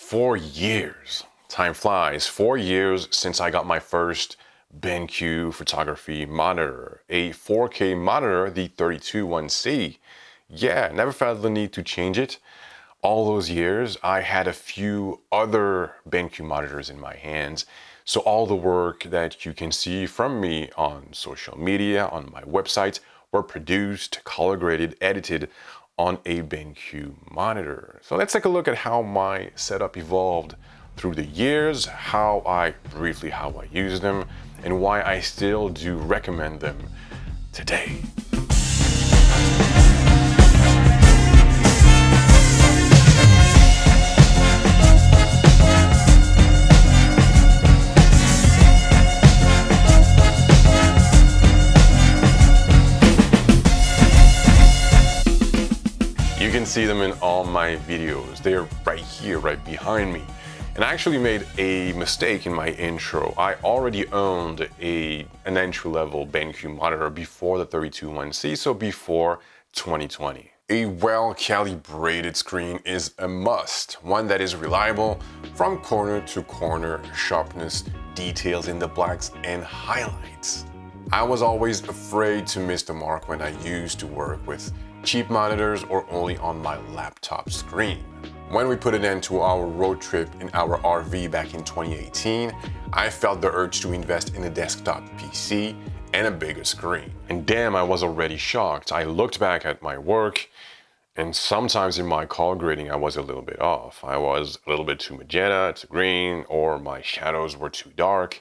4 years. Time flies. 4 years since I got my first BenQ photography monitor, a 4K monitor, the 321c. Yeah, never felt the need to change it. All those years, I had a few other BenQ monitors in my hands. So all the work that you can see from me on social media, on my website, were produced, color graded, edited on a BenQ monitor. So let's take a look at how my setup evolved through the years, how I use them, and why I still do recommend them today. You can see them in all my videos. They're right here, right behind me. And I actually made a mistake in my intro. I already owned an entry-level BenQ monitor before the 321c, so before 2020. A well-calibrated screen is a must, one that is reliable from corner to corner, sharpness, details in the blacks and highlights. I was always afraid to miss the mark when I used to work with cheap monitors or only on my laptop screen. When we put an end to our road trip in our RV back in 2018, I felt the urge to invest in a desktop PC and a bigger screen. And damn, I was already shocked. I looked back at my work, and sometimes in my color grading I was a little bit off. I was a little bit too magenta, too green, or my shadows were too dark,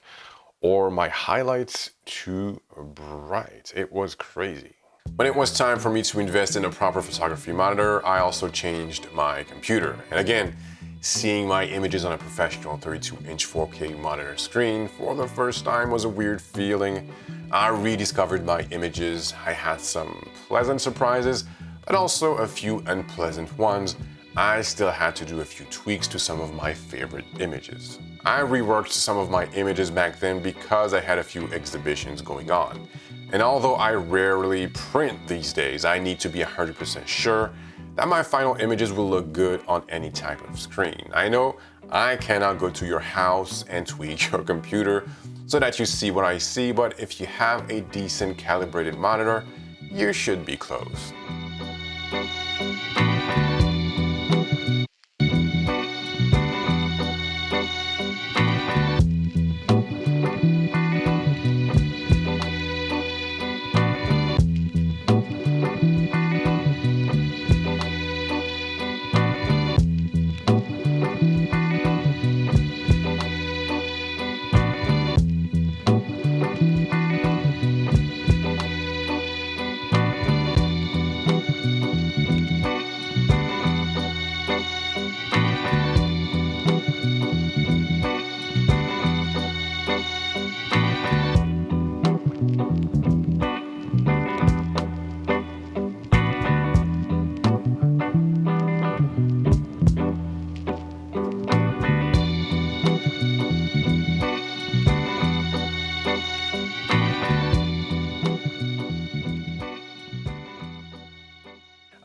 or my highlights too bright. It was crazy. When it was time for me to invest in a proper photography monitor, I also changed my computer. And again, seeing my images on a professional 32-inch 4K monitor screen for the first time was a weird feeling. I rediscovered my images. I had some pleasant surprises, but also a few unpleasant ones. I still had to do a few tweaks to some of my favorite images. I reworked some of my images back then because I had a few exhibitions going on. And although I rarely print these days, I need to be 100% sure that my final images will look good on any type of screen. I know I cannot go to your house and tweak your computer so that you see what I see, but if you have a decent calibrated monitor, you should be close.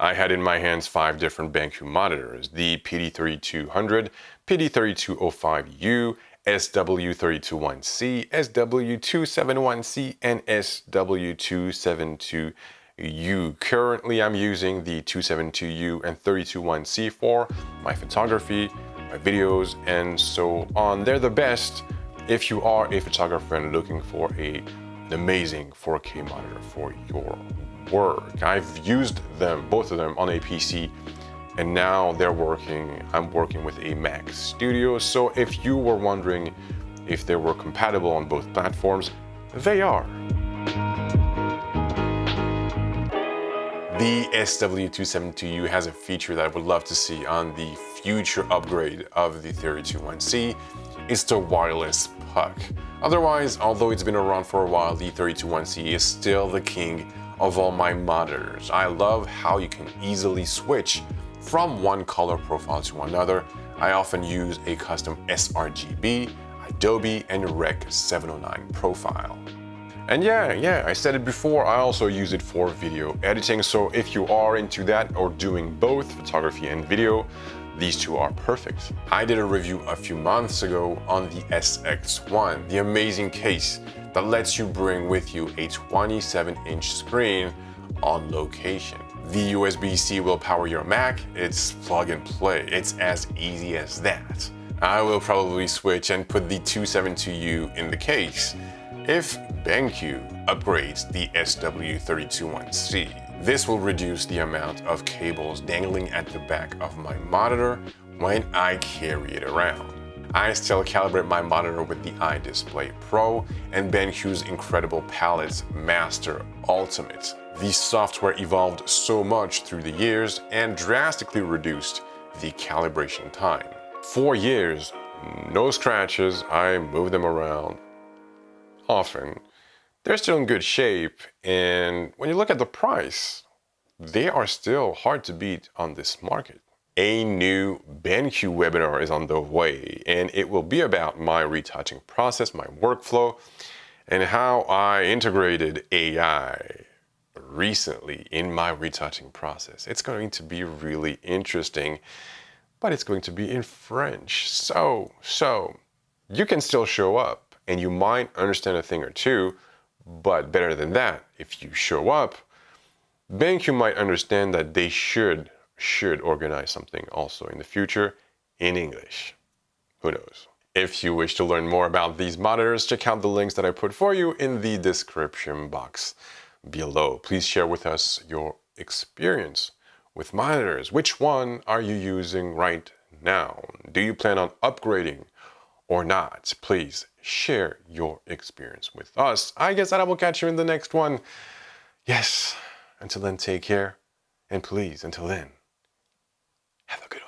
I had in my hands 5 different BenQ monitors: the PD3200, PD3205U, SW321c, SW271c, and SW272U. Currently, I'm using the 272U and 321c for my photography, my videos, and so on. They're the best if you are a photographer and looking for an amazing 4K monitor for your work. I've used them, both of them, on a PC, and now they're working. I'm working with a Mac Studio, so if you were wondering if they were compatible on both platforms, they are. The SW272U has a feature that I would love to see on the future upgrade of the 321c. It's the wireless puck. Otherwise, although it's been around for a while, the 321c is still the king of all my monitors. I love how you can easily switch from one color profile to another. I often use a custom sRGB, Adobe, and Rec 709 profile. And yeah, I said it before, I also use it for video editing, so if you are into that or doing both photography and video, these two are perfect. I did a review a few months ago on the SX1, the amazing case that lets you bring with you a 27-inch screen on location. The USB-C will power your Mac, it's plug and play, it's as easy as that. I will probably switch and put the 272U in the case if BenQ upgrades the SW321c. This will reduce the amount of cables dangling at the back of my monitor when I carry it around. I still calibrate my monitor with the iDisplay Pro and BenQ's incredible Palettes Master Ultimate. The software evolved so much through the years and drastically reduced the calibration time. 4 years, no scratches, I move them around often. They're still in good shape, and when you look at the price, they are still hard to beat on this market. A new BenQ webinar is on the way, and it will be about my retouching process, my workflow, and how I integrated AI recently in my retouching process. It's going to be really interesting, but it's going to be in French. So you can still show up and you might understand a thing or two, but better than that, if you show up, BenQ might understand that they should organize something also in the future in English. Who knows? If you wish to learn more about these monitors, check out the links that I put for you in the description box below. Please share with us your experience with monitors. Which one are you using right now? Do you plan on upgrading or not? Please share your experience with us. I guess that I will catch you in the next one. Yes, until then, take care. And please, until then, have a good one.